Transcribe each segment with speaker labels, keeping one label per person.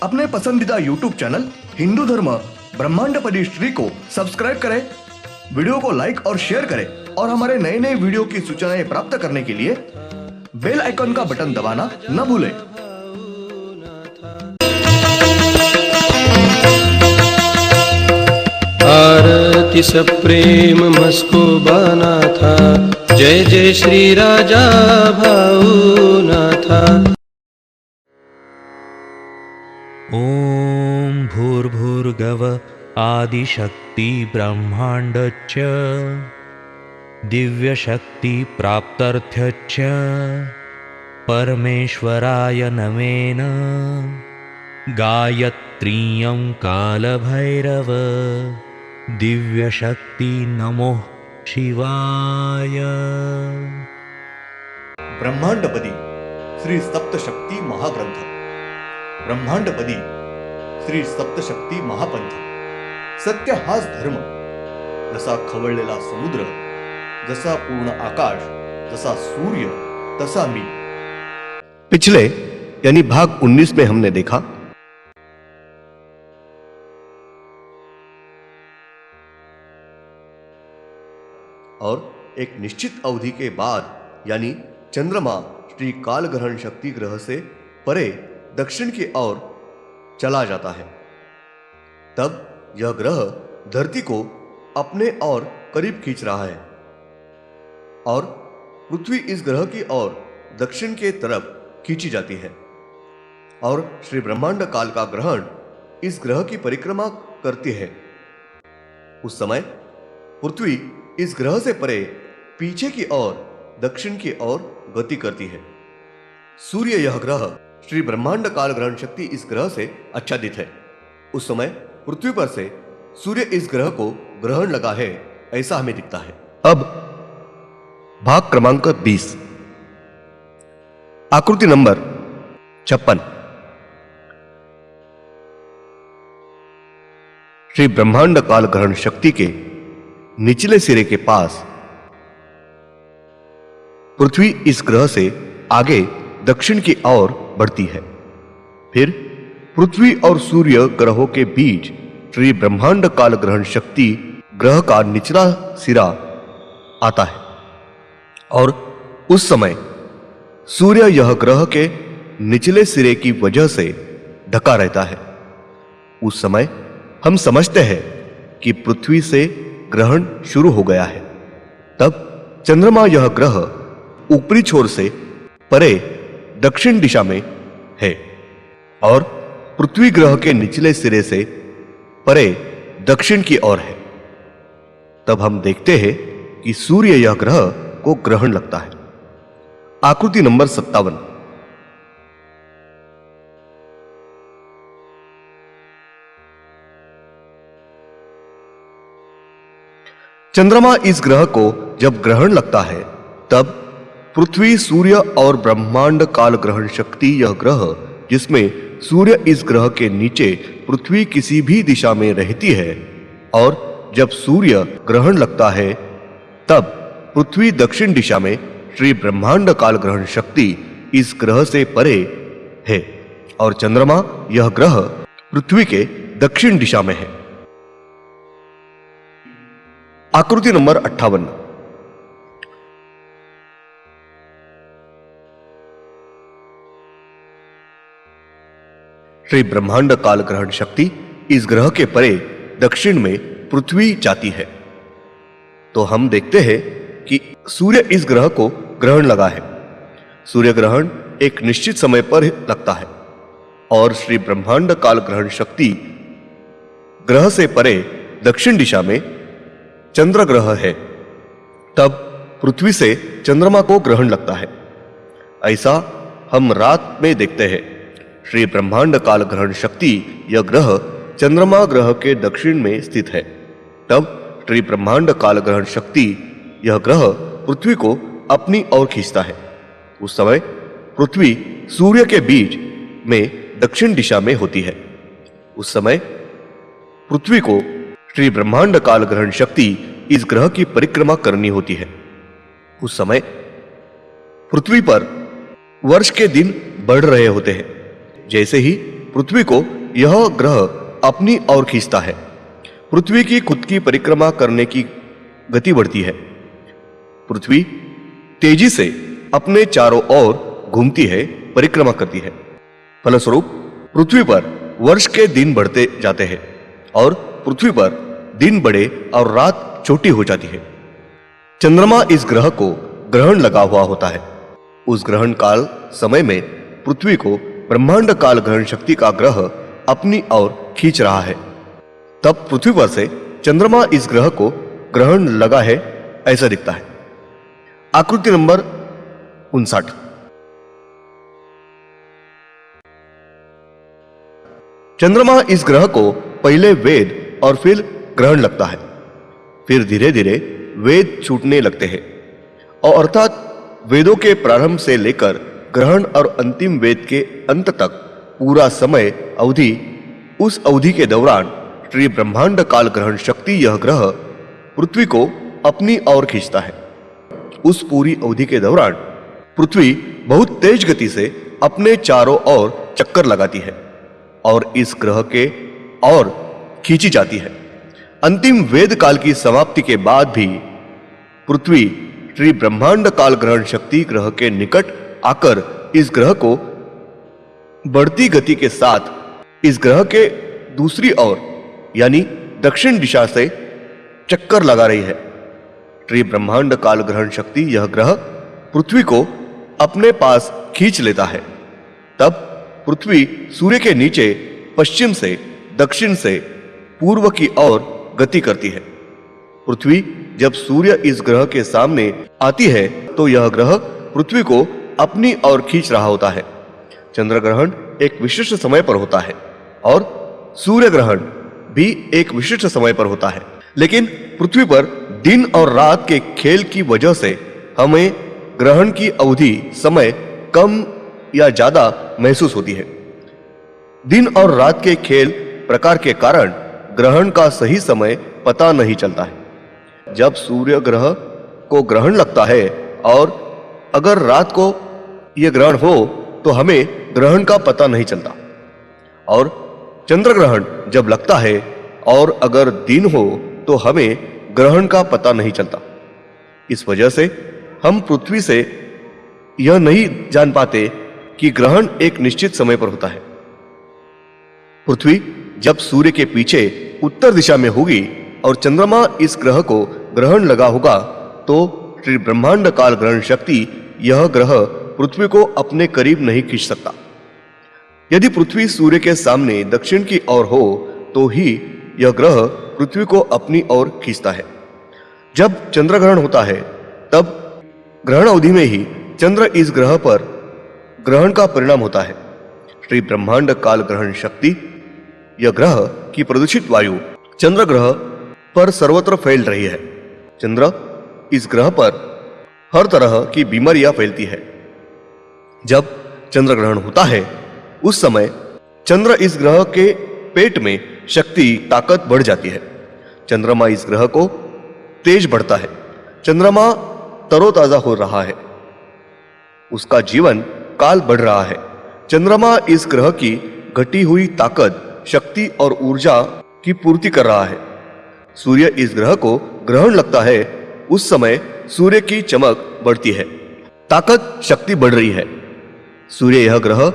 Speaker 1: अपने पसंदीदा YouTube channel Hindu धर्म ब्रह्मांडपदी श्री को सब्सक्राइब करें, वीडियो को लाइक और शेयर करें और हमारे नए नए वीडियो की सूचनाएं प्राप्त करने के लिए बेल आइकन का बटन दबाना न भूलें।
Speaker 2: आरती सप्रेम मस्को बाना था, जय जय श्री राजा भाऊनाथा।
Speaker 3: ओम भूर्भुर्गव आदिशक्ति ब्रह्मांडच्च दिव्यशक्ति प्राप्त्यर्थच्च परमेश्वराय नमेन गायत्रीयं कालभैरव दिव्यशक्ति नमो शिवाय।
Speaker 1: ब्रह्मांडपदी श्री सप्तशक्ती महाग्रंथ, ब्रह्मांडपदी श्री सप्तशक्ती महापंथ। सत्य हाच धर्म, जसा खवळलेला समुद्र, जसा पूर्ण आकाश, जसा सूर्य, तसा मी। पिछले यानी भाग 19 में हमने देखा और एक निश्चित अवधि के बाद यानी चंद्रमा श्री काल ग्रहण शक्ति ग्रह से परे दक्षिण की ओर चला जाता है। तब यह ग्रह धरती को अपने ओर करीब खींच रहा है और पृथ्वी इस ग्रह की ओर दक्षिण के तरफ खींची जाती है और श्री ब्रह्मांड काल का ग्रहण इस ग्रह की परिक्रमा करती है। उस समय पृथ्वी इस ग्रह से परे पीछे की ओर दक्षिण की ओर गति करती है। सूर्य यह ग्रह श्री ब्रह्मांड काल ग्रहण शक्ति इस ग्रह से आच्छादित है। उस समय पृथ्वी पर से सूर्य इस ग्रह को ग्रहण लगा है, ऐसा हमें दिखता है। अब भाग क्रमांक 20, आकृति नंबर 56। श्री ब्रह्मांड काल ग्रहण शक्ति के निचले सिरे के पास पृथ्वी इस ग्रह से आगे दक्षिण की ओर बढ़ती है। फिर पृथ्वी और सूर्य ग्रहों के बीच श्री ब्रह्मांड काल ग्रहण शक्ति ग्रह का निचला सिरा आता है और उस समय सूर्य यह ग्रह के निचले सिरे की वजह से ढका रहता है। उस समय हम समझते हैं कि पृथ्वी से ग्रहण शुरू हो गया है। तब चंद्रमा यह ग्रह ऊपरी छोर से परे दक्षिण दिशा में है और पृथ्वी ग्रह के निचले सिरे से परे दक्षिण की ओर है। तब हम देखते हैं कि सूर्य यह ग्रह को ग्रहण लगता है। आकृति नंबर 57। चंद्रमा इस ग्रह को जब ग्रहण लगता है तब पृथ्वी, सूर्य और ब्रह्मांड काल ग्रहण शक्ति यह ग्रह जिसमें सूर्य इस ग्रह के नीचे पृथ्वी किसी भी दिशा में रहती है और जब सूर्य ग्रहण लगता है तब पृथ्वी दक्षिण दिशा में श्री ब्रह्मांड काल ग्रहण शक्ति इस ग्रह से परे है और चंद्रमा यह ग्रह पृथ्वी के दक्षिण दिशा में है। आकृति नंबर 58। श्री ब्रह्मांड काल ग्रहण शक्ति इस ग्रह के परे दक्षिण में पृथ्वी जाती है तो हम देखते हैं कि सूर्य इस ग्रह को ग्रहण लगा है। सूर्य ग्रहण एक निश्चित समय पर लगता है और श्री ब्रह्मांड काल ग्रहण शक्ति ग्रह से परे दक्षिण दिशा में चंद्र ग्रह है। तब पृथ्वी से चंद्रमा को ग्रहण लगता है। ऐसा हम रात में देखते हैं। श्री ब्रह्मांड काल ग्रहण शक्ति यह ग्रह चंद्रमा ग्रह के दक्षिण में स्थित है। तब श्री ब्रह्मांड काल ग्रहण शक्ति यह ग्रह पृथ्वी को अपनी ओर खींचता है। उस समय पृथ्वी सूर्य के बीच में दक्षिण दिशा में होती है। उस समय पृथ्वी को श्री ब्रह्मांड काल ग्रहण शक्ति इस ग्रह की परिक्रमा करनी होती है। उस समय पृथ्वी पर वर्ष के दिन बढ़ रहे होते हैं। जैसे ही पृथ्वी को यह ग्रह अपनी ओर खींचता है। पृथ्वी की खुद की परिक्रमा करने की गति बढ़ती है। पृथ्वी तेजी से अपने चारों ओर घूमती है, परिक्रमा करती है। फलस्वरूप पृथ्वी पर वर्ष के दिन बढ़ते जाते हैं और पृथ्वी पर दिन बड़े और रात छोटी हो जाती है। चंद्रमा इस ग्रह को ग्रहण लगा हुआ होता है। उस ग्रहण काल समय में पृथ्वी को ब्रह्मांड काल ग्रहण शक्ति का ग्रह अपनी ओर खींच रहा है। तब पृथ्वी पर से चंद्रमा इस ग्रह को ग्रहण लगा है ऐसा दिखता है। आकृति नंबर 59। चंद्रमा इस ग्रह को पहले वेद और फिर ग्रहण लगता है। फिर धीरे धीरे वेद छूटने लगते हैं और अर्थात वेदों के प्रारंभ से लेकर ग्रहण और अंतिम वेद के अंत तक पूरा समय अवधि, उस अवधि के दौरान श्री ब्रह्मांड काल ग्रहण शक्ति यह ग्रह पृथ्वी को अपनी ओर खींचता है। उस पूरी अवधि के दौरान पृथ्वी बहुत तेज गति से अपने चारों ओर चक्कर लगाती है और इस ग्रह के ओर खींची जाती है। अंतिम वेद काल की समाप्ति के बाद भी पृथ्वी श्री ब्रह्मांड काल ग्रहण शक्ति ग्रह के निकट आकर इस ग्रह को बढ़ती गति के साथ इस ग्रह के दूसरी ओर यानी दक्षिण दिशा से चक्कर लगा रही है। श्री ब्रह्मांड काल ग्रहण शक्ति यह ग्रह पृथ्वी को अपने पास खींच लेता है। तब पृथ्वी सूर्य के नीचे पश्चिम से, दक्षिण से पूर्व की ओर गति करती है। पृथ्वी जब सूर्य इस ग्रह के सामने आती है तो यह ग्रह पृथ्वी को अपनी ओर खींच रहा होता है। चंद्र ग्रहण एक विशिष्ट समय पर होता है और सूर्य ग्रहण भी एक विशिष्ट समय पर होता है, लेकिन पृथ्वी पर दिन और रात के खेल की वजह से हमें ग्रहण की अवधि समय कम या ज्यादा महसूस होती है। दिन और रात के खेल प्रकार के कारण ग्रहण का सही समय पता नहीं चलता है। जब सूर्य ग्रह को ग्रहण लगता है और अगर रात को यह ग्रहण हो तो हमें ग्रहण का पता नहीं चलता, और चंद्र ग्रहण जब लगता है और अगर दिन हो तो हमें ग्रहण का पता नहीं चलता। इस वजह से हम पृथ्वी से यह नहीं जान पाते कि ग्रहण एक निश्चित समय पर होता है। पृथ्वी जब सूर्य के पीछे उत्तर दिशा में होगी और चंद्रमा इस ग्रह को ग्रहण लगा होगा तो श्री ब्रह्मांड काल ग्रहण शक्ति यह ग्रह पृथ्वी को अपने करीब नहीं खींच सकता। यदि पृथ्वी सूर्य के सामने दक्षिण की ओर हो तो ही यह ग्रह पृथ्वी को अपनी ओर खींचता है। जब चंद्र ग्रहण होता है तब ग्रहण अवधि में ही चंद्र इस ग्रह पर ग्रहण का परिणाम होता है। श्री ब्रह्मांड काल ग्रहण शक्ति यह ग्रह की प्रदूषित वायु चंद्र ग्रह पर सर्वत्र फैल रही है। चंद्र इस ग्रह पर हर तरह की बीमारियां फैलती है। जब चंद्र ग्रहण होता है उस समय चंद्र इस ग्रह के पेट में शक्ति ताकत बढ़ जाती है। चंद्रमा इस ग्रह को तेज बढ़ता है। चंद्रमा तरोताजा हो रहा है, उसका जीवन काल बढ़ रहा है। चंद्रमा इस ग्रह की घटी हुई ताकत, शक्ति और ऊर्जा की पूर्ति कर रहा है। सूर्य इस ग्रह को ग्रहण लगता है उस समय सूर्य की चमक बढ़ती है, ताकत शक्ति बढ़ रही है। सूर्य यह ग्रह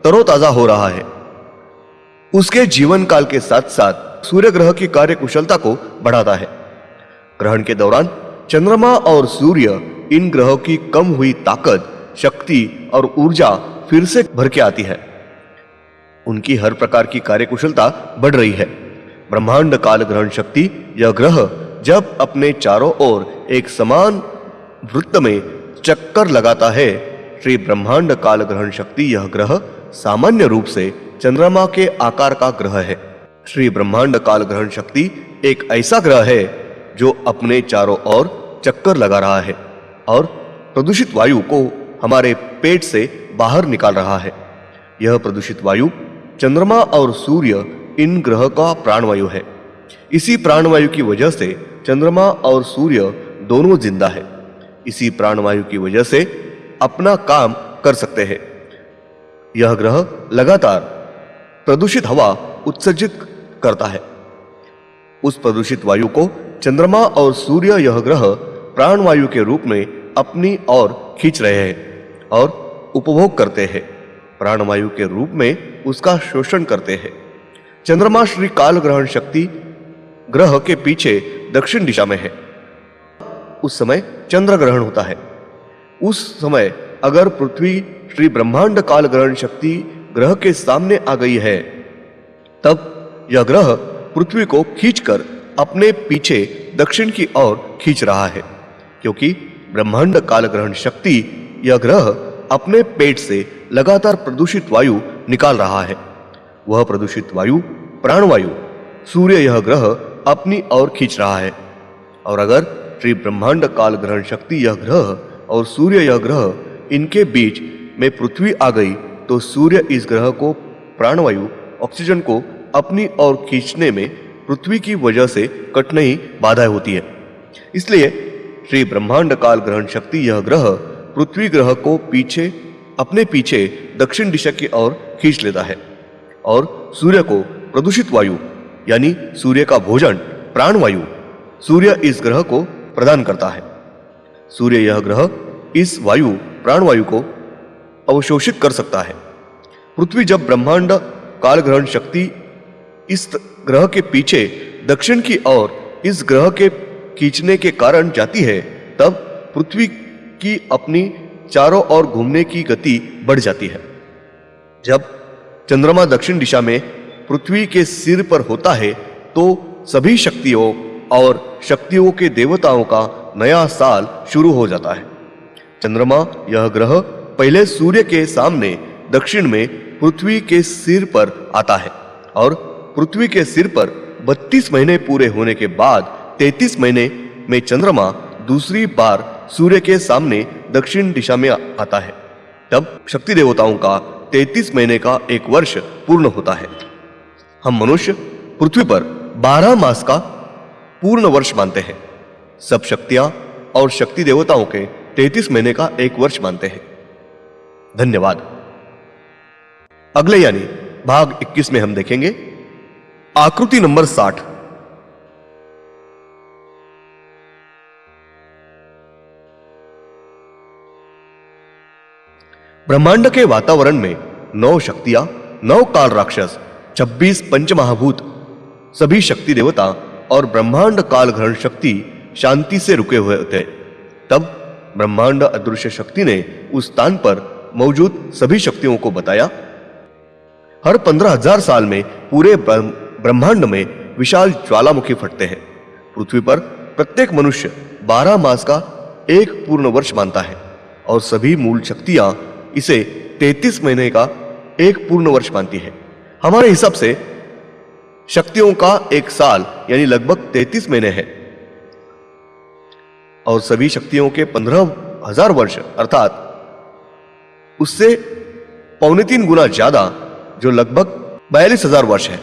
Speaker 1: तरोताजा हो रहा है। उसके जीवन काल के साथ साथ सूर्य ग्रह की कार्य कुशलता को बढ़ाता है। ग्रहण के दौरान चंद्रमा और सूर्य इन ग्रहों की कम हुई ताकत, शक्ति और ऊर्जा फिर से भर के आती है। उनकी हर प्रकार की कार्य कुशलता बढ़ रही है। ब्रह्मांड काल ग्रहण शक्ति यह ग्रह जब अपने चारों ओर एक समान वृत्त में चक्कर लगाता है, श्री ब्रह्मांड काल ग्रहण शक्ति यह ग्रह सामान्य रूप से चंद्रमा के आकार का ग्रह है। श्री ब्रह्मांड काल ग्रहण शक्ति एक ऐसा ग्रह है जो अपने चारों ओर चक्कर लगा रहा है और प्रदूषित वायु को हमारे पेट से बाहर निकाल रहा है। यह प्रदूषित वायु चंद्रमा और सूर्य इन ग्रह का प्राणवायु है। इसी प्राणवायु की वजह से चंद्रमा और सूर्य दोनों जिंदा है। इसी प्राणवायु की वजह से अपना काम कर सकते हैं। यह ग्रह लगातार प्रदूषित हवा उत्सर्जित करता है। उस प्रदूषित वायु को चंद्रमा और सूर्य यह ग्रह प्राणवायु के रूप में अपनी ओर खींच रहे हैं और उपभोग करते हैं, प्राणवायु के रूप में उसका शोषण करते हैं। चंद्रमा श्री काल ग्रहण शक्ति ग्रह के पीछे दक्षिण दिशा में है। उस समय चंद्र ग्रहण होता है। उस समय अगर पृथ्वी श्री ब्रह्मांड काल ग्रहण शक्ति ग्रह के सामने आ गई है, तब यह ग्रह पृथ्वी को खींचकर अपने पीछे दक्षिण की ओर खींच रहा है, क्योंकि ब्रह्मांड काल ग्रहण शक्ति यह ग्रह अपने पेट से लगातार प्रदूषित वायु निकाल रहा है। वह प्रदूषित वायु प्राणवायु सूर्य यह ग्रह अपनी ओर खींच रहा है। और अगर श्री ब्रह्मांड काल ग्रहण शक्ति यह ग्रह और सूर्य यह ग्रह इनके बीच में पृथ्वी आ गई, तो सूर्य इस ग्रह को प्राणवायु ऑक्सीजन को अपनी ओर खींचने में पृथ्वी की वजह से कठिनाई बाधाएं होती है। इसलिए श्री ब्रह्मांड काल ग्रहण शक्ति यह ग्रह पृथ्वी ग्रह को अपने पीछे दक्षिण दिशा की ओर खींच लेता है और सूर्य को प्रदूषित वायु यानी सूर्य का भोजन प्राणवायु सूर्य इस ग्रह को प्रदान करता है। सूर्य यह ग्रह इस वायु प्राणवायु को अवशोषित कर सकता है। पृथ्वी जब ब्रह्मांड काल ग्रहण शक्ति इस ग्रह के पीछे दक्षिण की ओर इस ग्रह के खींचने के कारण जाती है, तब पृथ्वी की अपनी चारों ओर घूमने की गति बढ़ जाती है। जब चंद्रमा दक्षिण दिशा में पृथ्वी के सिर पर होता है, तो सभी शक्तियों और शक्तियों के देवताओं का नया साल शुरू हो जाता है। चंद्रमा यह ग्रह पहले सूर्य के सामने दक्षिण में पृथ्वी के सिर पर आता है और पृथ्वी के सिर पर 32 महीने पूरे होने के बाद 33 महीने में चंद्रमा दूसरी बार सूर्य के सामने दक्षिण दिशा में आता है। तब शक्ति देवताओं का 33 महीने का एक वर्ष पूर्ण होता है। हम मनुष्य पृथ्वी पर 12 मास का पूर्ण वर्ष मानते हैं। सब शक्तियां और शक्ति देवताओं के 33 महीने का एक वर्ष मानते हैं। धन्यवाद। अगले यानी भाग 21 में हम देखेंगे आकृति नंबर 60। ब्रह्मांड के वातावरण में 9 शक्तियां, 9 काल राक्षस, 26 पंचमहाभूत, सभी शक्ति देवता और ब्रह्मांड काल ग्रहण शक्ति शांति से रुके हुए थे। तब ब्रह्मांड अदृश्य शक्ति ने उस स्थान पर मौजूद सभी शक्तियों को बताया, हर 15,000 साल में पूरे ब्रह्मांड में विशाल ज्वालामुखी फटते हैं। पृथ्वी पर प्रत्येक मनुष्य 12 मास का एक पूर्ण वर्ष मानता है और सभी मूल शक्तियां इसे 33 महीने का एक पूर्ण वर्ष मानती है। हमारे हिसाब से शक्तियों का एक साल यानी लगभग 33 महीने है और सभी शक्तियों के 15,000 वर्ष अर्थात उससे 3.25 गुना ज्यादा, जो लगभग 42,000 वर्ष है।